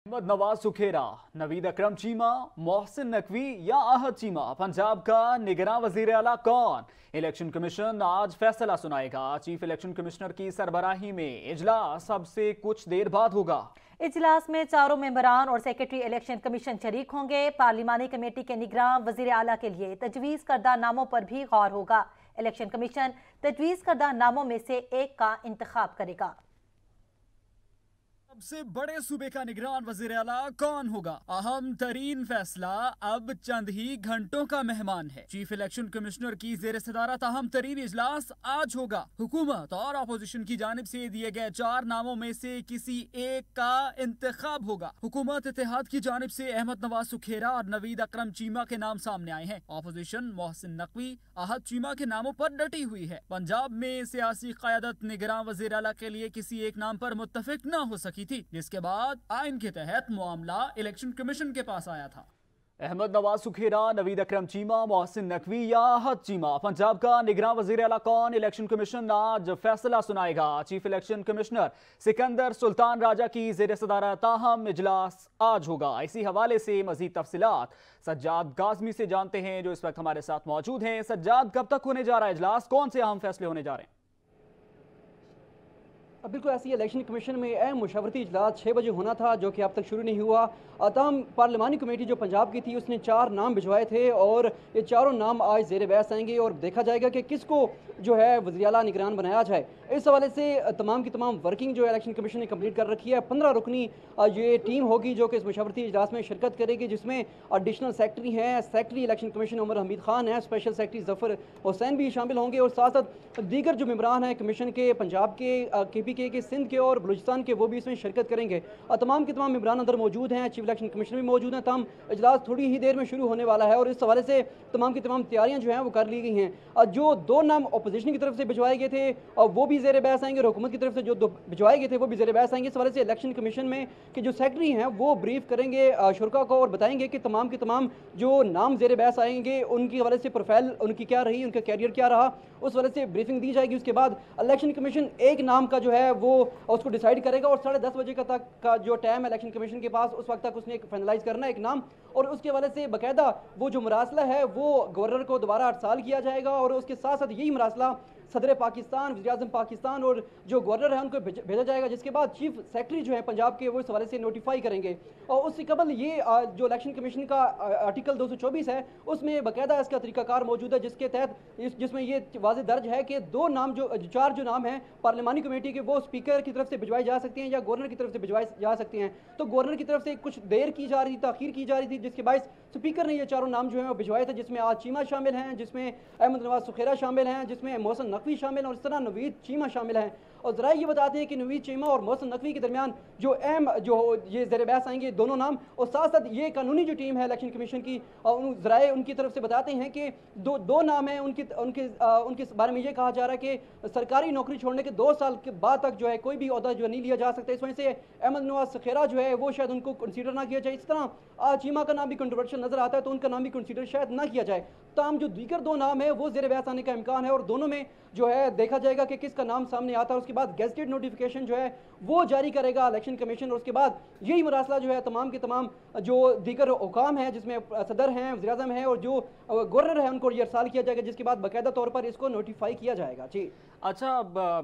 मोहम्मद नवाज सुखेरा, नवीद अकरम चीमा, मोहसिन नकवी या आहद चीमा पंजाब का निगरान वजीर आला कौन? इलेक्शन कमीशन आज फैसला सुनाएगा। चीफ इलेक्शन कमिश्नर की सरबराही में इजलास अब से कुछ देर बाद होगा। इजलास में चारों मेंबरान और सेक्रेटरी इलेक्शन कमीशन शरीक होंगे। पार्लिमानी कमेटी के निगरान वजीर आला के लिए तजवीज़ करदा नामों पर भी गौर होगा। इलेक्शन कमीशन तजवीज़ करदा नामों में से एक का इंतखाब करेगा। सबसे बड़े सूबे का निगरान वजीर आला कौन होगा? अहम तरीन फैसला अब चंद ही घंटों का मेहमान है। चीफ इलेक्शन कमिश्नर की जेर सदारत अहम तरीन इजलास आज होगा। हुकूमत और अपोजिशन की जानिब से दिए गए 4 नामों में से किसी एक का इंतखाब होगा। हुकूमत इत्तेहाद की जानिब से अहमद नवाज सुखेरा और नवीद अकरम चीमा के नाम सामने आए हैं। अपोजिशन मोहसिन नकवी, आहद चीमा के नामों पर डटी हुई है। पंजाब में सियासी क़यादत निगरान वजीर आला के लिए किसी एक नाम पर मुत्तफिक न हो सकी थी, जिसके बाद आइन के तहत मामला इलेक्शन कमीशन के पास आया था। अहमद नवाज सुखेरा, नवीद अकरम चीमा, मोहसिन नकवी या आहद चीमा पंजाब का निगरान वजीर आला कौन? इलेक्शन कमीशन आज फैसला सुनाएगा। Chief election commissioner Sikandar Sultan राजा की जेर सदारत ताहम इजलास आज होगा। इसी हवाले से मजीद तफसीलात सज्जाद काज़मी से जानते हैं, जो इस वक्त हमारे साथ मौजूद हैं। सज्जाद, कब तक होने जा रहा है इजलास? कौन से अहम फैसले होने जा रहे हैं? बिल्कुल ऐसी इलेक्शन कमीशन में अहम मुशावरती इजलास 6 बजे होना था, जो कि अब तक शुरू नहीं हुआ। तमाम पार्लिमानी कमेटी जो पंजाब की थी उसने 4 नाम भिजवाए थे और ये चारों नाम आज जेर बहस आएंगे और देखा जाएगा कि किसको जो है वज़ीर आला निगरान बनाया जाए। इस हवाले से तमाम की तमाम वर्किंग जो है इलेक्शन कमीशन ने कंप्लीट कर रखी है। 15 रुकनी ये टीम होगी जो कि इस मुशावरती इजलास में शिरकत करेगी, जिसमें एडिशनल सेक्रेटरी हैं, secretary election commission Umar Hamid Khan है, स्पेशल सेक्रेटरी जफर हुसैन भी शामिल होंगे और साथ साथ दीगर जो मेंबरान हैं कमीशन के, पंजाब के, KPK के, सिंध के और बलूचिस्तान के, वो भी इसमें शिरकत करेंगे। तमाम के तमाम मेंबरान अंदर मौजूद हैं। चीफ इलेक्शन कमिश्नर भी मौजूद हैं। तमाम इजलास थोड़ी ही देर में शुरू होने वाला है और इस हवाले से तमाम की तमाम तैयारियां जो हैं वो कर ली गई हैं। जो 2 नाम अपोजिशन की तरफ से भिजवाए गए थे वो भी जेर बहस आएंगे और हुकूमत की तरफ से जो 2 भिजवाए गए थे वो भी जेर बहस आएंगे। इस हवाले से इलेक्शन कमीशन में कि जो सेक्रेटरी हैं वो ब्रीफ करेंगे शुरा को और बताएंगे कि तमाम के तमाम जो नाम जेर बहस आएंगे उनकी हवाले से प्रोफाइल उनकी क्या रही, उनका कैरियर क्या रहा, उस वजह से ब्रीफिंग दी जाएगी। उसके बाद इलेक्शन कमीशन एक नाम का जो है वो उसको डिसाइड करेगा और 10:30 बजे तक का जो टाइम है इलेक्शन कमीशन के पास, उस वक्त तक उसने एक फाइनलाइज करना है एक नाम और उसके हवाले से बाकायदा वो जो मरासला है वो गवर्नर को दोबारा अरसाल किया जाएगा और उसके साथ साथ यही मरासला सदर पाकिस्तान, वज़ीर-ए-आज़म पाकिस्तान और जो गवर्नर है उनको भेजा जाएगा, जिसके बाद चीफ सेक्रेटरी जो है पंजाब के वो इस हवाले से नोटिफाई करेंगे। और उससे कबल ये जो इलेक्शन कमीशन का आर्टिकल 224 है उसमें बाकायदा इसका तरीकाकार मौजूद है, जिसके तहत जिसमें ये वाज़ेह दर्ज है कि 2 नाम जो 4 जो नाम हैं पार्लिमानी कमेटी के वो स्पीकर की तरफ से भिजवाई जा सकती हैं या गवर्नर की तरफ से भिजवाई जा सकती हैं। तो गवर्नर की तरफ से कुछ देर की जा रही थी, ताख़ीर की जा रही थी, जिसके बायस स्पीकर ने ये 4 नाम जो है वो भिजवाए थे, जिसमें आज चीमा शामिल हैं, जिसमें अहमद नवाज सुखेरा शामिल हैं, जिसमें मोहसिन नकवी शामिल और इस तरह नवीद चीमा शामिल हैं। और ज़रा ये बताते हैं कि नवीद चीमा और मोहसिन नकवी के दरमियान जो अहम जो ये ज़ेर बहस आएंगे दोनों नाम, और साथ साथ ये कानूनी जो टीम है इलेक्शन कमीशन की ज़राए उनकी तरफ से बताते हैं कि दो नाम हैं उनके बारे में ये कहा जा रहा है कि सरकारी नौकरी छोड़ने के 2 साल के बाद तक जो है कोई भी ओहदा जो नहीं लिया जा सकता। इस वजह से अहमद नवाज सुखेरा जो है वो शायद उनको कंसीडर ना किया जाए। इस तरह चीमा का नाम भी कंट्रोवर्शियल नजर आता है तो उनका नाम भी कंसीडर शायद ना किया जाए। तमाम जो दीगर 2 नाम है वो ज़ेर बहस आने का इम्कान है और दोनों में जो है देखा जाएगा कि किसका नाम सामने आता है। उसके बाद गेजेटेड नोटिफिकेशन जो है वो जारी करेगा इलेक्शन कमीशन और उसके बाद यही मरासला जो है तमाम के तमाम जो दीगर हुकाम हैं, जिसमें सदर हैं, वज़ीर-ए-आज़म हैं और जो गवर्नर है उनको ये अरसाल किया जाएगा, जिसके बाद बाकायदा तौर पर इसको नोटिफाई किया जाएगा। जी अच्छा,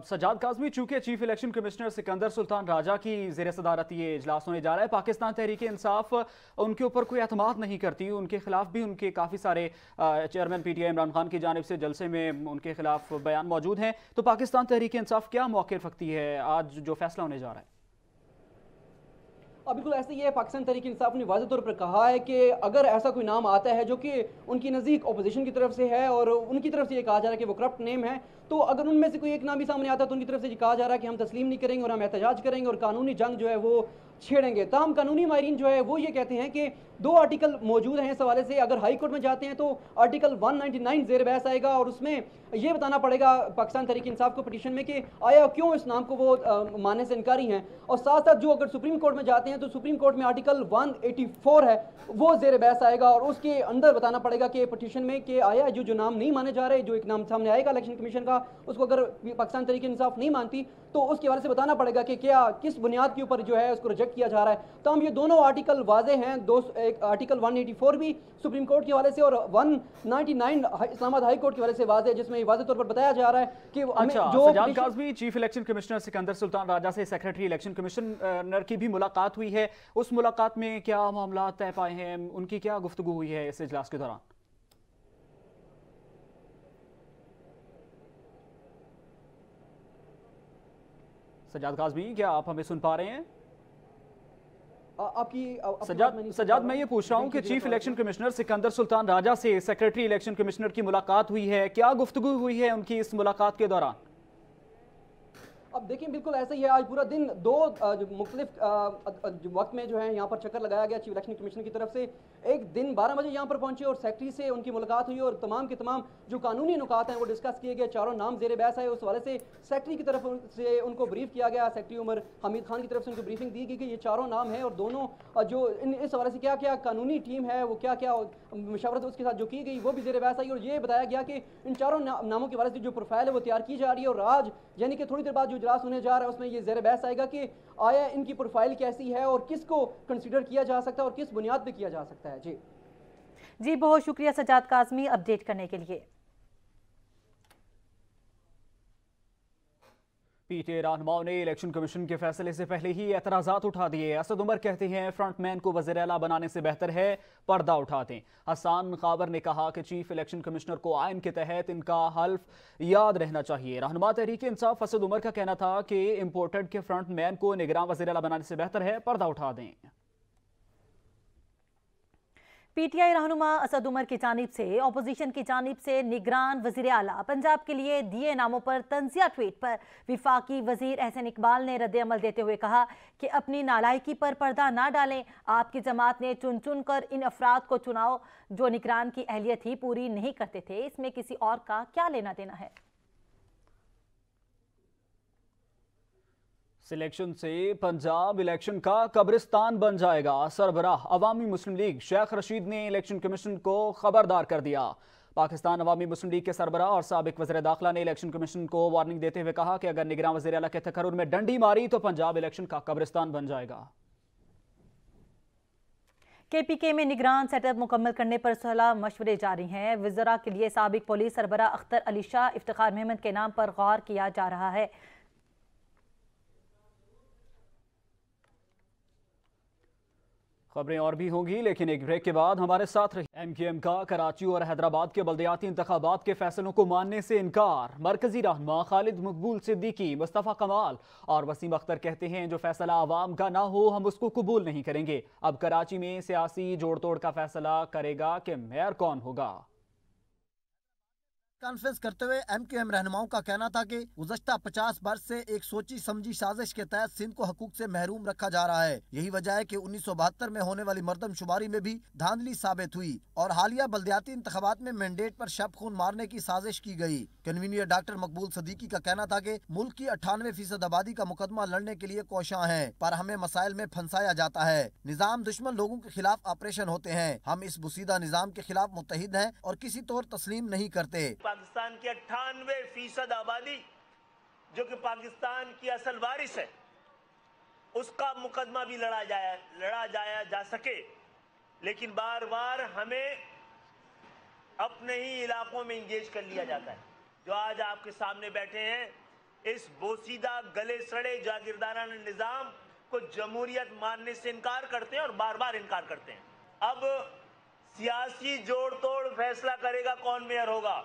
सज्जाद काज़मी, चूंकि chief election commissioner Sikandar Sultan राजा की जेर सदारत ये इजलास होने जा रहा है, पाकिस्तान तहरीक इंसाफ उनके ऊपर कोई एतमाद नहीं करती, उनके खिलाफ भी उनके काफ़ी सारे चेयरमैन PTI इमरान खान की जानिब से जलसे में उनके खिलाफ बयान मौजूद हैं। तो पाकिस्तान तहरीक इंसाफ क्या मौक़िफ़ रखती है आज जो फैसला होने जा रहा है? बिल्कुल ऐसे ही है। पाकिस्तान तहरीक इंसाफ ने वाज़ेह तौर पर कहा है कि अगर ऐसा कोई नाम आता है जो कि उनकी नज़दीक अपोजिशन की तरफ से है और उनकी तरफ से ये कहा जा रहा है कि वो करप्ट नेम है, तो अगर उनमें से कोई एक नाम भी सामने आता है तो उनकी तरफ से ये कहा जा रहा है कि हम तस्लीम नहीं करेंगे और हम एहतजाज करेंगे और कानूनी जंग जो है वो छेड़ेंगे। ताहम कानूनी माहिरीन जो है वो ये कहते हैं कि 2 आर्टिकल मौजूद हैं इस हवाले से। अगर हाई कोर्ट में जाते हैं तो आर्टिकल 199 ज़ेर बहस आएगा और उसमें ये बताना पड़ेगा पाकिस्तान तहरीक इंसाफ को पिटीशन में कि आया क्यों इस नाम को वो मानने से इनकारी हैं। और साथ साथ जो अगर सुप्रीम कोर्ट में जाते हैं तो सुप्रीम कोर्ट में आर्टिकल 184 है वो ज़ेर बहस आएगा और उसके अंदर बताना पड़ेगा कि पिटीशन में कि आया जो नाम नहीं माने जा रहे, जो एक नाम सामने आएगा इलेक्शन कमीशन का, उसको अगर पाकिस्तान तहरीक इंसाफ नहीं मानती तो उसके हवाले से बताना पड़ेगा कि क्या किस बुनियाद के ऊपर जो है उसको रिजेक्ट किया जा रहा है। तो हम ये दोनों आर्टिकल वाजे हैं, एक आर्टिकल 184 भी सुप्रीम कोर्ट के हवाले से और 199 इस्लामाबाद हाई कोर्ट के हवाले से वाजे, जिसमें वाजे तौर पर बताया जा रहा है कि अच्छा, जो Sajjad Kazmi, chief election commissioner Sikandar Sultan Raja से सेक्रेटरी इलेक्शन कमिश्नर की भी मुलाकात हुई है। उस मुलाकात में क्या मामला तय पाए हैं, उनकी क्या गुफ्तगू हुई है इस इजलास के दौरान? सज्जाद काज़मी, क्या आप हमें सुन पा रहे हैं? सज्जाद, मैं ये पूछ रहा हूं कि chief election commissioner Sikandar Sultan Raja से सेक्रेटरी इलेक्शन कमिश्नर की मुलाकात हुई है, क्या गुफ्तगू हुई है उनकी इस मुलाकात के दौरान? अब देखिए, बिल्कुल ऐसा ही है। आज पूरा दिन दो मुख्तलिफ वक्त में जो है यहाँ पर चक्कर लगाया गया चीफ इलेक्शन कमिश्नर की तरफ से। एक दिन 12 बजे यहाँ पर पहुंचे और सेक्रेटरी से उनकी मुलाकात हुई और तमाम के तमाम जो कानूनी नुकात हैं वो डिस्कस किए गए। चारों नाम ज़ेर बहस आए, उस हवाले से सेक्रेटरी की तरफ से उनको ब्रीफ किया गया। सेक्रेटरी उमर हमीद खान की तरफ से उनको ब्रीफिंग दी गई कि ये चारों नाम हैं और दोनों जो इस हवाले से क्या क्या कानूनी टीम है वो क्या क्या मशवरत उसके साथ जो की गई वो भी ज़ेर बहस आई। और ये बताया गया कि इन चारों नामों के हवाले से जो प्रोफाइल है वो तैयार की जा रही है और आज यानी कि थोड़ी देर बाद जो इजलास होने जा रहा है उसमें ये ज़ेर बहस आएगा कि आया इनकी प्रोफाइल कैसी है और किसको कंसीडर किया जा सकता है और किस बुनियाद पे किया जा सकता है। जी बहुत शुक्रिया सज्जाद काज़मी अपडेट करने के लिए। पीटीआई रहनुमाओं ने इलेक्शन कमीशन के फैसले से पहले ही एतराजात उठा दिए। असद उमर कहते हैं फ्रंटमैन को वज़ीर आला बनाने से बेहतर है पर्दा उठा दें। हसन खाबर ने कहा कि चीफ इलेक्शन कमिश्नर को आइन के तहत इनका हल्फ याद रहना चाहिए। रहनुमा तहरीक इंसाफ असद उमर का कहना था कि इम्पोर्टेड के फ्रंटमैन को निगरान वज़ीर आला बनाने से बेहतर है पर्दा उठा दें। पीटीआई रहनुमा असद उमर की जानिब से अपोजिशन की जानिब से निगरान वजीर आला पंजाब के लिए दिए नामों पर तंजिया ट्वीट पर विफाकी वजीर एहसन इकबाल ने रद्द अमल देते हुए कहा कि अपनी नालायकी पर पर्दा ना डालें। आपकी जमात ने चुन चुन कर इन अफराद को चुनाव जो निगरान की अहलियत ही पूरी नहीं करते थे, इसमें किसी और का क्या लेना देना है। सिलेक्शन से पंजाब इलेक्शन का कब्रिस्तान बन जाएगा। सरबराह अवामी मुस्लिम लीग शेख रशीद ने इलेक्शन कमीशन को खबरदार कर दिया। पाकिस्तान अवामी मुस्लिम लीग के सरबराह और साबिक वज़ीर दाखिला ने इलेक्शन कमीशन को वार्निंग देते हुए कहा कि अगर निगरान वज़ीर आला के तकर्रुर में डंडी मारी तो पंजाब इलेक्शन का कब्रिस्तान बन जाएगा। केपीके में निगरान सेटअप मुकम्मल करने पर सलाह मशवरे जारी हैं। वज़रा के लिए साबिक पुलिस सरबराह अख्तर अली शाह, इफ्तिखार महमद के नाम पर गौर किया जा रहा है। खबरें और भी होंगी लेकिन एक ब्रेक के बाद हमारे साथ रही। एमक्यूएम का कराची और हैदराबाद के बल्दियाती इंतखाबात के फैसलों को मानने से इनकार। मरकजी रहनुमा खालिद मकबूल सिद्दीकी, मुस्तफ़ा कमाल और वसीम अख्तर कहते हैं जो फैसला आवाम का ना हो हम उसको कबूल नहीं करेंगे। अब कराची में सियासी जोड़ तोड़ का फैसला करेगा कि मेयर कौन होगा। कॉन्फ्रेंस करते हुए एमक्यूएम रहनुमाओं का कहना था कि गुज़श्ता 50 वर्ष से एक सोची समझी साजिश के तहत सिंध को हकूक से महरूम रखा जा रहा है। यही वजह है कि 1972 में होने वाली मर्दमशुमारी में भी धांधली साबित हुई और हालिया बल्दियाती इंतखाबात में मैंडेट पर शब खून मारने की साजिश की गई। कन्वीनियर डॉक्टर मकबूल सिद्दीकी का कहना था कि मुल्क की 98% आबादी का मुकदमा लड़ने के लिए कोशां है, पर हमें मसाइल में फंसाया जाता है। निजाम दुश्मन लोगों के खिलाफ ऑपरेशन होते हैं। हम इस बुसीदा निजाम के खिलाफ मुत्तहिद हैं और किसी तौर तस्लीम नहीं करते। पाकिस्तान की 98% आबादी जो कि पाकिस्तान की असल वारिस है, उसका मुकदमा भी लड़ा जाया जा सके, लेकिन बार बार हमें अपने ही इलाकों में इंगेज कर लिया जाता है। जो आज आपके सामने बैठे हैं, इस बोसीदा गले सड़े जागीरदाराना निजाम को जमहूरियत मानने से इनकार करते हैं और बार बार इनकार करते हैं। अब सियासी जोड़ तोड़ फैसला करेगा कौन मेयर होगा,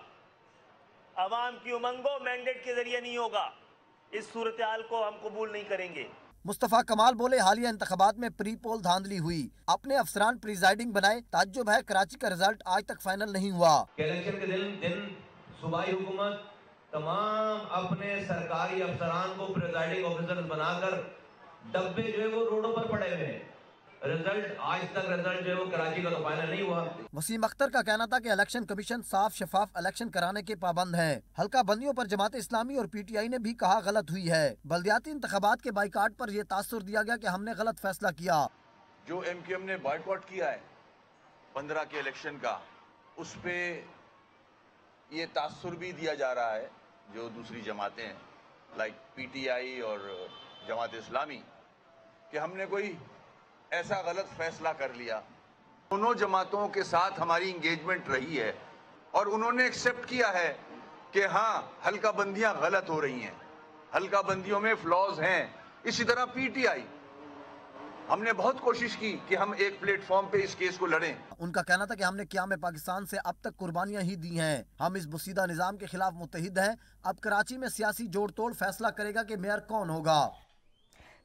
अवाम की उमंगों मैंडेट के जरिए नहीं होगा। इस सूरत हाल को हम कबूल नहीं करेंगे। मुस्तफ़ा कमाल बोले हालिया इंतखाबात में प्री पोल धांधली हुई, अपने अफसरान प्रिजाइडिंग बनाए। ताज्जुब है कराची का रिजल्ट आज तक फाइनल नहीं हुआ। इलेक्शन के दिन सूबाई हुकूमत तमाम अपने सरकारी अफसरान को प्रिजाइडिंग ऑफिसर्स बनाकर डब्बे जो है वो रोडों पर पड़े हुए हैं। रिजल्ट आज तक रिजल्ट जो है वो कराची का तो फाइनल नहीं हुआ। वसीम अख्तर का कहना था कि इलेक्शन कमीशन साफ शफाफ इलेक्शन कराने के पाबंद है। हल्का बंदियों पर जमात इस्लामी और पीटीआई ने भी कहा गलत हुई है। बल्दियाती इंतखाबात के बाइकाट पर यह तासुर दिया गया कि हमने गलत फैसला किया। जो एमक्यूएम ने बाइकआउट किया है 15 के इलेक्शन का, उस पे ये तासुर भी दिया जा रहा है जो दूसरी जमातें हैं लाइक पीटीआई और जमात इस्लामी कि हमने कोई ऐसा गलत फैसला कर लिया। दोनों जमातों के साथ हमारी इंगेजमेंट रही है और उन्होंने एक्सेप्ट किया है कि हाँ, हल्का बंदियां गलत हो रही हैं, हल्का बंदियों में फ्लॉज हैं। इसी तरह पीटीआई, हमने बहुत कोशिश की कि हम एक प्लेटफॉर्म पे इस केस को लड़ें। उनका कहना था कि हमने क़याम पाकिस्तान से अब तक कुर्बानियां ही दी हैं। हम इस बुसीदा निजाम के खिलाफ मुत्तहिद हैं। अब कराची में सियासी जोड़ तोड़ फैसला करेगा कि मेयर कौन होगा।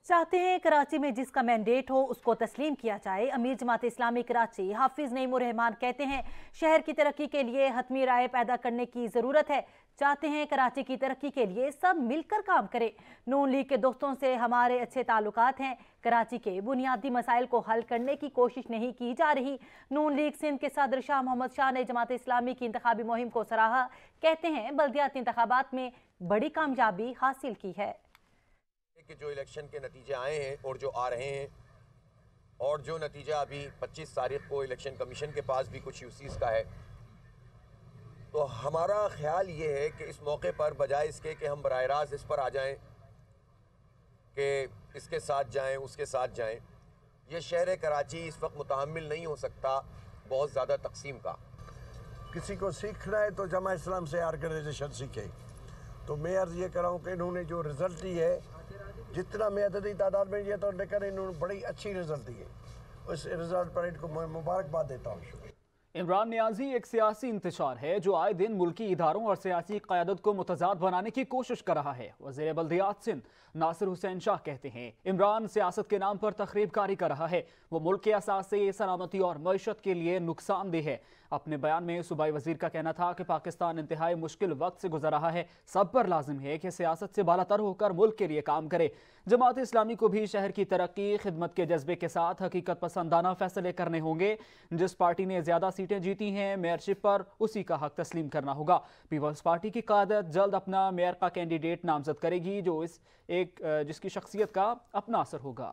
चाहते हैं कराची में जिसका मैंडेट हो उसको तस्लीम किया जाए। अमीर जमात इस्लामी कराची हाफिज नईमुर रहमान कहते हैं शहर की तरक्की के लिए हतमी राय पैदा करने की ज़रूरत है। चाहते हैं कराची की तरक्की के लिए सब मिलकर काम करें। नून लीग के दोस्तों से हमारे अच्छे ताल्लुकात हैं। कराची के बुनियादी मसाइल को हल करने की कोशिश नहीं की जा रही। नून लीग सिंध के सदर शाह मोहम्मद शाह ने जमात इस्लामी की इंतखाबी मुहिम को सराहा। कहते हैं बल्दियाती इंतखाबात में बड़ी कामयाबी हासिल की है कि जो इलेक्शन के नतीजे आए हैं और जो आ रहे हैं और जो नतीजा अभी 25 तारीख को इलेक्शन कमीशन के पास भी कुछ यूसीज का है, तो हमारा ख्याल ये है कि इस मौके पर बजाय इसके कि हम बराह रास्त इस पर आ जाएं कि इसके साथ जाएं उसके साथ जाएं, ये शहर कराची इस वक्त मुतहम्मिल नहीं हो सकता बहुत ज़्यादा तकसीम का। किसी को सीखना है तो जमा इस्लाम से ऑर्गेनाइजेशन सीखे। तो मैं अर्ज़ ये कर रहा हूँ कि इन्होंने जो रिज़ल्ट दी है, जितना मैं अददी तादाद में ये तो लेकर इन्होंने बड़ी अच्छी रिजल्ट दी है। उस रिजल्ट पर इनको मुबारकबाद देता हूँ। इमरान नियाजी एक सियासी इंतशार है जो आए दिन मुल्की इदारों और सियासी क़यादत को मुतज़ाद बनाने की कोशिश कर रहा है। वज़ीर बल्दियात सिंध नासिर हुसैन शाह कहते हैं इमरान सियासत के नाम पर तखरीब कारी कर रहा है। वो मुल्क के असासे सलामती और मईशत के लिए नुकसानदेह है। अपने बयान में सूबाई वजीर का कहना था कि पाकिस्तान इंतहाई मुश्किल वक्त से गुजर रहा है। सब पर लाजिम है कि सियासत से बालातर होकर मुल्क के लिए काम करे। जमात इस्लामी को भी शहर की तरक्की खिदमत के जज्बे के साथ हकीकत पसंदाना फैसले करने होंगे। जिस पार्टी ने ज्यादा सीटें जीती हैं मेयरशिप पर उसी का हक तस्लीम करना होगा। पीपल्स पार्टी की क़यादत जल्द अपना मेयर का कैंडिडेट नामजद करेगी जो जिसकी शख्सियत का अपना असर होगा।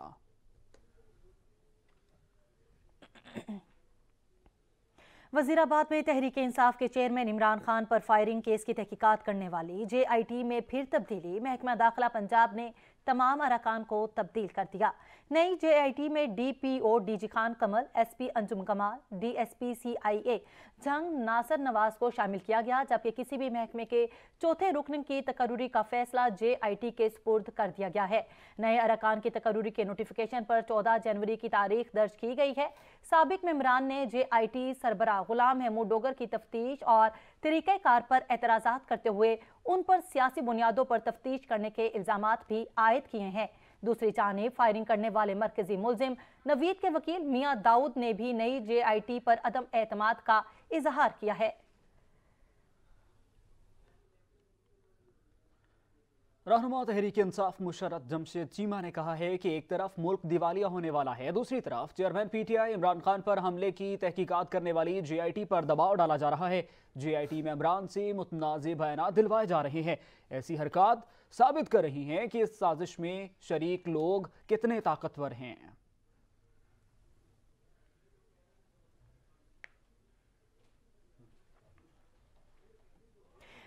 वजीराबाद में तहरीक इंसाफ के चेयरमैन इमरान खान पर फायरिंग केस की तहकीकात करने वाली JIT में फिर तब्दीली। महकमा दाखिला पंजाब ने तमाम अरकान को तब्दील कर दिया। नई JIT में DPO DG खान कमल, SP अंजुम कमाल, DSP CIA जंग नासर नवाज को शामिल किया गया, जबकि किसी भी महकमे के चौथे रुकन की तकर्रुरी का फैसला JIT के सुपुर्द कर दिया गया है। नए अरकान की तकर्रुरी के नोटिफिकेशन पर 14 जनवरी की तारीख दर्ज की गई है। साबिक मेंबरान ने JIT सरबराह गुलाम महमूद डोगर की तफ्तीश और तरीक़ाकार पर एतराज़ात करते हुए उन पर सियासी बुनियादों पर तफ्तीश करने के इल्ज़ामात भी आयद किए हैं। दूसरी जानिब फायरिंग करने वाले मरकजी मुल्जिम नवीद के वकील मियां दाऊद ने भी नई JIT पर अदम एतमाद का इजहार किया है। रहनुमा तहरीक इंसाफ मुशर्रफ जमशेद चीमा ने कहा है कि एक तरफ मुल्क दिवालिया होने वाला है, दूसरी तरफ चेयरमैन PTI इमरान खान पर हमले की तहकीकात करने वाली JIT पर दबाव डाला जा रहा है। JIT मेंबरान से मुतनाज़े बयानात दिलवाए जा रहे हैं। ऐसी हरकत साबित कर रही हैं कि इस साजिश में शरीक लोग कितने ताकतवर हैं।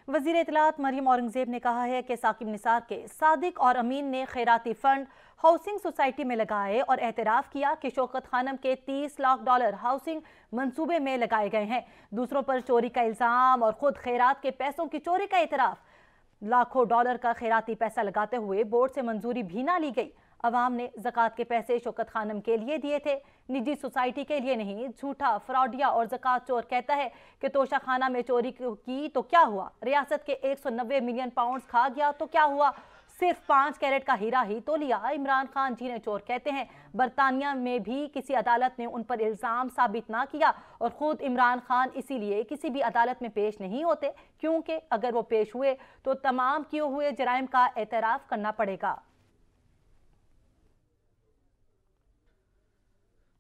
वज़ीर इत्तलात मरियम औरंगज़ेब ने कहा है कि साकिब निसार के सादिक और अमीन ने खैराती फंड हाउसिंग सोसाइटी में लगाए और एतराफ़ किया कि शौकत खानम के $30 लाख हाउसिंग मंसूबे में लगाए गए हैं। दूसरों पर चोरी का इल्ज़ाम और खुद खैरात के पैसों की चोरी का एतराफ़। लाखों डॉलर का खैराती पैसा लगाते हुए बोर्ड से मंजूरी भी ना ली गई। अवाम ने ज़कात के पैसे शौकत खानम के लिए दिए थे, निजी सोसाइटी के लिए नहीं। झूठा फ्रॉडिया और ज़कात चोर कहता है कि तोशा खाना में चोरी की तो क्या हुआ, रियासत के 190 मिलियन पाउंड खा गया तो क्या हुआ, सिर्फ 5 कैरेट का हीरा ही तो लिया। इमरान खान जीने चोर कहते हैं। बरतानिया में भी किसी अदालत ने उन पर इल्ज़ाम साबित ना किया और ख़ुद इमरान खान इसीलिए किसी भी अदालत में पेश नहीं होते, क्योंकि अगर वो पेश हुए तो तमाम किए हुए जराइम का एतराफ़ करना पड़ेगा।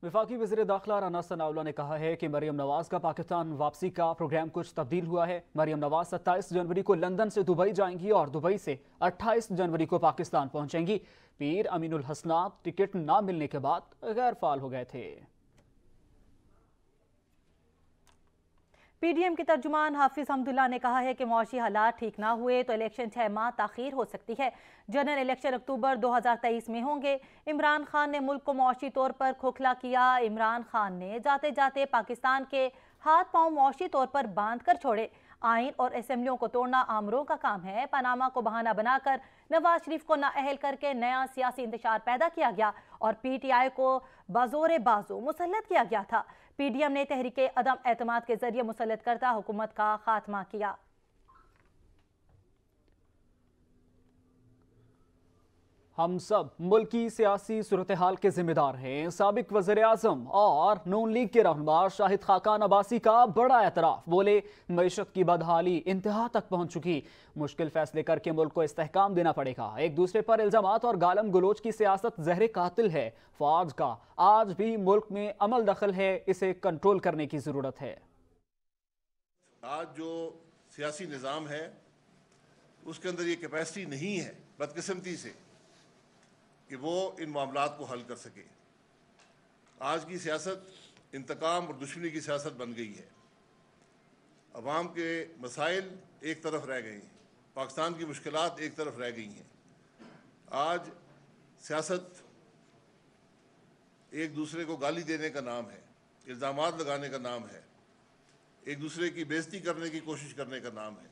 वफाकी वज़ीर दाखिला राना सनाउल्लाह ने कहा है कि मरियम नवाज का पाकिस्तान वापसी का प्रोग्राम कुछ तब्दील हुआ है। मरियम नवाज 27 जनवरी को लंदन से दुबई जाएंगी और दुबई से 28 जनवरी को पाकिस्तान पहुंचेंगी। पीर अमीनुल हसनात टिकट ना मिलने के बाद गैर फाल हो गए थे। पीडीएम के तर्जुमान हाफिज हमदुल्ला ने कहा है कि मौशी हालात ठीक ना हुए तो इलेक्शन 6 माह ताखीर हो सकती है। जनरल इलेक्शन अक्टूबर 2023 में होंगे। इमरान खान ने मुल्क को मौशी तौर पर खोखला किया। इमरान खान ने जाते जाते पाकिस्तान के हाथ पांव मौशी तौर पर बांध कर छोड़े। आइन और असेंबलियों को तोड़ना आमरों का काम है। पनामा को बहाना बनाकर नवाज शरीफ को नाअहल करके नया सियासी इंतशार पैदा किया गया और पीटीआई को बाजोरे बाजू मुसल्लत किया गया था। पीडीएम ने तहरीके अदम एतमाद के जरिए मुसल्लत करता हुकूमत का खात्मा किया। हम सब मुल्क की सियासी सूरत हाल के जिम्मेदार हैं। साबिक वज़ीर आज़म और नून लीग के रहनुमा शाहिद खाकान अब्बासी का बड़ा एतराफ। बोले मईशत की बदहाली इंतहा तक पहुंच चुकी, मुश्किल फैसले करके मुल्क को इस्तेहकाम देना पड़ेगा। एक दूसरे पर इल्जामात और गालम गलोच की सियासत जहर कातिल है। फौज का आज भी मुल्क में अमल दखल है, इसे कंट्रोल करने की जरूरत है। आज जो सियासी निज़ाम है उसके अंदर ये कैपेसिटी नहीं है बदकिस्मती से कि वो इन मामलात को हल कर सके। आज की सियासत इंतकाम और दुश्मनी की सियासत बन गई है। अवाम के मसाइल एक तरफ रह गए हैं, पाकिस्तान की मुश्किलात एक तरफ रह गई हैं। आज सियासत एक दूसरे को गाली देने का नाम है, इल्ज़ामात लगाने का नाम है, एक दूसरे की बेइज्जती करने की कोशिश करने का नाम है।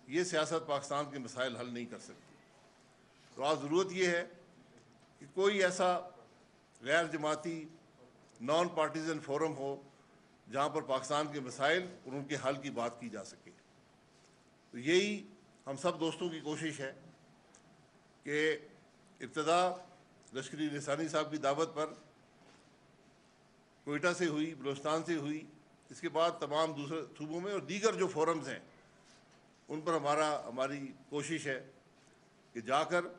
ये सियासत पाकिस्तान के मसाइल हल नहीं कर सकती। तो आज ज़रूरत ये है कि कोई ऐसा गैर जमाती नॉन पार्टीजन फोरम हो जहाँ पर पाकिस्तान के मसाइल और उनके हल की बात की जा सके। तो यही हम सब दोस्तों की कोशिश है कि इब्तदा लश्करी निसानी साहब की दावत पर कोयटा से हुई, बलूचिस्तान से हुई, इसके बाद तमाम दूसरे सूबों में और दीगर जो फोरम्स हैं उन पर हमारी कोशिश है कि जाकर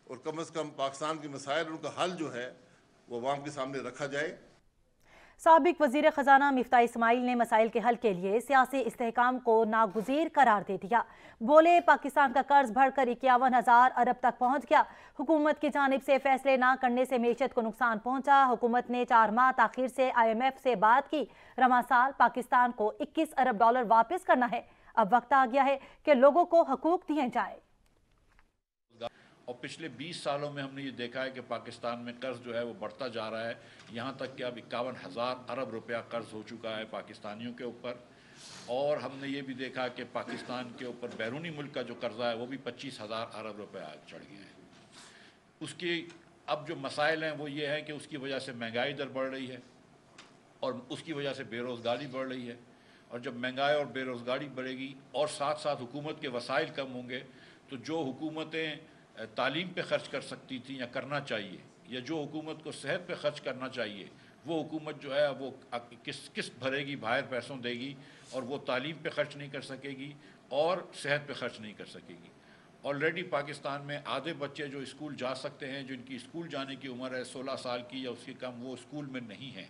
और कम से कम पाकिस्तान के मसाइल उनका हल जो है वो अवाम के सामने रखा जाए। साबिक वजीर खजाना मिफ्ताह इस्माइल ने मसाइल के हल के लिए सियासी इस्तेहकाम को नागुज़ीर करार दे दिया। बोले पाकिस्तान का कर्ज बढ़कर 51,000 अरब तक पहुंच गया। हुकूमत की जानिब से फैसले ना करने से मेशत को नुकसान पहुंचा। हुकूमत ने 4 माह ताखीर से IMF से बात की। रवां साल पाकिस्तान को 21 अरब डॉलर वापस करना है। अब वक्त आ गया है कि लोगों को हकूक दिए जाए। और पिछले 20 सालों में हमने ये देखा है कि पाकिस्तान में कर्ज जो है वो बढ़ता जा रहा है। यहाँ तक कि अब 51,000 अरब रुपया कर्ज हो चुका है पाकिस्तानियों के ऊपर। और हमने ये भी देखा कि पाकिस्तान के ऊपर बैरूनी मुल्क का जो कर्जा है वो भी 25,000 अरब रुपया चढ़ गया है। उसके अब जो मसाइल हैं वो ये है कि उसकी वजह से महंगाई दर बढ़ रही है और उसकी वजह से बेरोज़गारी बढ़ रही है। और जब महंगाई और बेरोज़गारी बढ़ेगी और साथ साथ हुकूमत के वसाइल कम होंगे तो जो हुकूमतें तालीम पे खर्च कर सकती थी या करना चाहिए, या जो हुकूमत को सेहत पे खर्च करना चाहिए, वो हुकूमत जो है वो किस भरेगी, बाहर पैसों देगी और वो तालीम पे खर्च नहीं कर सकेगी और सेहत पे खर्च नहीं कर सकेगी। ऑलरेडी पाकिस्तान में आधे बच्चे जो स्कूल जा सकते हैं, जिनकी स्कूल जाने की उम्र है 16 साल की या उससे कम, वो स्कूल में नहीं हैं।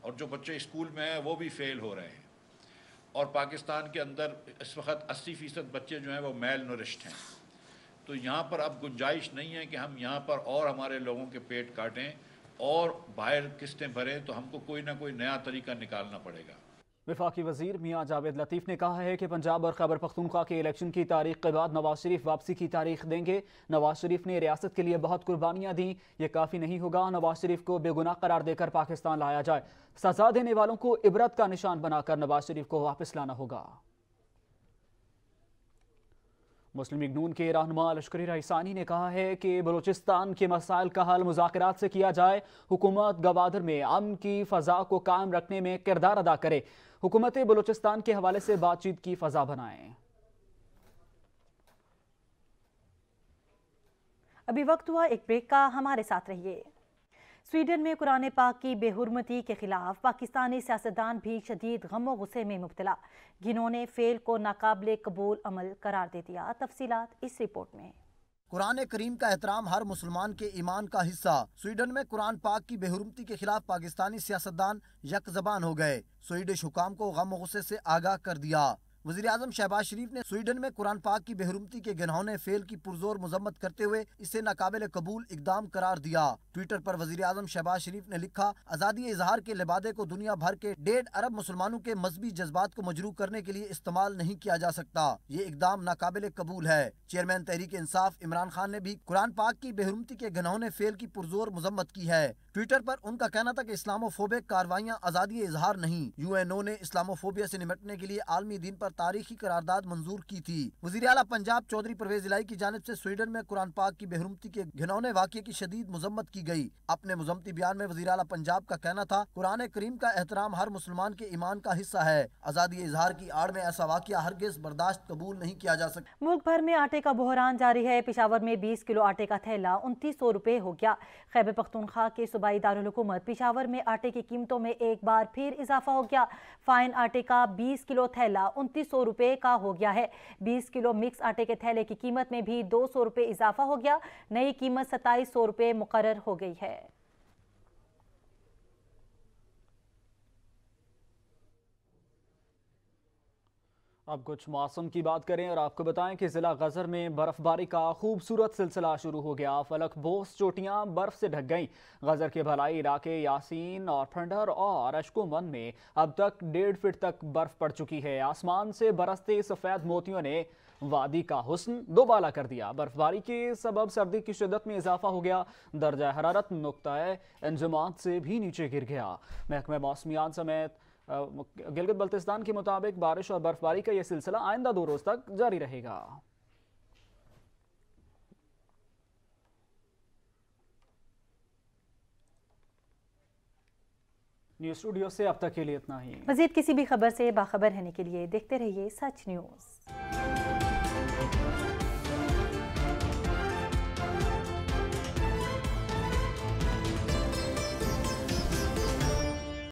और जो बच्चे स्कूल में हैं वो भी फेल हो रहे हैं। और पाकिस्तान के अंदर इस वक्त 80% बच्चे जो हैं वो मेल नरिश्ड हैं। तो यहाँ पर अब गुंजाइश नहीं है कि हम यहाँ पर और हमारे लोगों के पेट काटें और बाहर किस्तें भरें। तो हमको कोई ना कोई नया तरीका निकालना पड़ेगा। वफाकी वजीर मियाँ जावेद लतीफ़ ने कहा है कि पंजाब और खैबर पख्तूनख्वा के इलेक्शन की तारीख के बाद नवाज शरीफ वापसी की तारीख देंगे। नवाज शरीफ ने रियासत के लिए बहुत कुर्बानियाँ दी, ये काफ़ी नहीं होगा। नवाज शरीफ को बेगुनाह करार देकर पाकिस्तान लाया जाए। सजा देने वालों को इबरत का निशान बनाकर नवाज शरीफ को वापस लाना होगा। मुस्लिम लीग नून के रहनुमा लश्करी रईसानी ने कहा है कि बलूचिस्तान के मसाइल का हल मुज़ाकरात से किया जाए। हुकूमत गवादर में अमन की फ़ज़ा को कायम रखने में किरदार अदा करे। हुकूमत बलूचिस्तान के हवाले से बातचीत की फ़ज़ा बनाएं। अभी वक्त हुआ एक ब्रेक का, हमारे साथ रहिए। स्वीडन में कुरान पाक की बेहुरमती के खिलाफ पाकिस्तानी सियासतदान भी शदीद गम और गुस्से में मुब्तला। जिन्होंने फेल को नाकाबिले कबूल अमल करार दे दिया। तफसीलात इस रिपोर्ट में। कुरान करीम का एहतराम हर मुसलमान के ईमान का हिस्सा। स्वीडन में कुरान पाक की बेहुरमती के खिलाफ पाकिस्तानी सियासतदान यकजबान हो गए। स्वीडिश हुकाम को गम और गुस्से से आगाह कर दिया। वज़ीर आज़म शहबाज शरीफ ने स्वीडन में कुरान पाक की बेहरुमती के घिनौने फेल की पुरजोर मजम्मत करते हुए इसे नाकाबिल कबूल इकदाम करार दिया। ट्विटर पर वज़ीर आज़म शहबाज शरीफ ने लिखा, आज़ादी इजहार के लिबादे को दुनिया भर के 1.5 अरब मुसलमानों के मजहबी जज्बात को मजरूह करने के लिए इस्तेमाल नहीं किया जा सकता। ये इकदाम नाकाबिल कबूल है। चेयरमैन तहरीक इंसाफ इमरान खान ने भी कुरान पाक की बेहरुमती के घिनौने फेल की पुरजोर मजम्मत की है। ट्विटर पर उनका कहना था कि इस्लामोफोबिक कार्रवाइयाँ आज़ादी इजहार नहीं। UNO ने इस्लामोफोबिया से निपटने के लिए आलमी दिन पर तारीखी करारदाद मंजूर की थी। वज़ीर आला पंजाब चौधरी परवेज इलाही की जानिब से स्वीडन में कुरान पाक की बेहरुमती के घिनौने वाक़ये की शदीद मजम्मत की गई। अपने मुज़म्मती बयान में वज़ीर आला पंजाब का कहना था, कुरान करीम का एहतराम हर मुसलमान के ईमान का हिस्सा है। आज़ादी इजहार की आड़ में ऐसा वाक़या हरगिज़ बर्दाश्त कबूल नहीं किया जा सकता। मुल्क भर में आटे का बहरान जारी है। पेशावर में 20 किलो आटे का थैला 2900 रुपए हो गया। खैबर पख्तूनख्वा के सूबाई दारुल हुकूमत पेशावर में आटे की कीमतों में एक बार फिर इजाफा हो गया। फाइन आटे का 20 किलो थैला 2900 रुपए का हो गया है। 20 किलो मिक्स आटे के थैले की कीमत में भी 200 रुपए इजाफा हो गया। नई कीमत 2700 रुपए मुकर्रर हो गई है। अब कुछ मौसम की बात करें और आपको बताएं कि जिला गजर में बर्फबारी का खूबसूरत सिलसिला शुरू हो गया। फलक बोस चोटियां बर्फ से ढक गईं। गजर के भलाई इलाके यासीन और फंडर और अशकुमन में अब तक 1.5 फीट तक बर्फ पड़ चुकी है। आसमान से बरसते सफेद मोतियों ने वादी का हुस्न दोबाला कर दिया। बर्फबारी के सबब सर्दी की शिद्दत में इजाफा हो गया। दर्जा हरारत नुक्ताए इंजमात से भी नीचे गिर गया। महकमा मौसमियात समेत गिलगित बल्तिस्तान के मुताबिक बारिश और बर्फबारी का यह सिलसिला आइंदा 2 रोज तक जारी रहेगा। न्यूज़ स्टूडियो से अब तक के लिए इतना ही। मजीद किसी भी खबर से बाखबर रहने के लिए देखते रहिए सच न्यूज़।